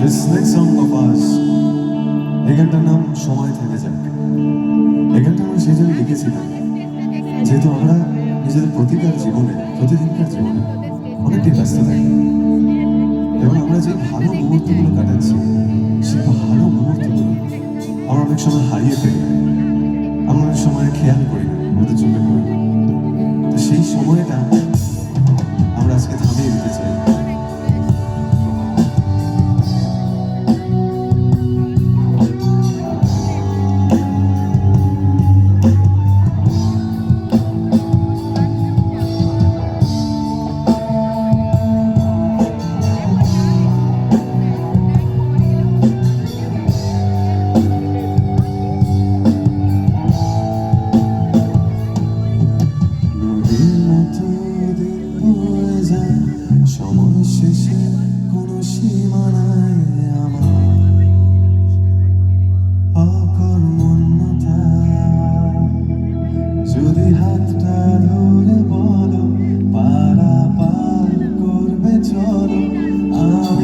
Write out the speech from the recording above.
This next song of ours, এই গানটার নাম সময় থেমে যাক। এই গানটা আমরা সেই জন্য লিখেছিলাম যেহেতু আমরা নিজেদের প্রতিদিনকার জীবনে অনেকটাই ব্যস্ত থাকি এবং আমরা যে ভালো মুহূর্তগুলো কাটাচ্ছি সেই ভালো মুহূর্তগুলো আমরা অনেক সময় হারিয়ে ফেলি, আমরা অনেক সময় খেয়াল করি না, আমাদের চোখে পড়ে না। তো সেই সময়টা আমরা আজকে থামিয়ে দিতে চাই। সময় শেষে কোনো সীমা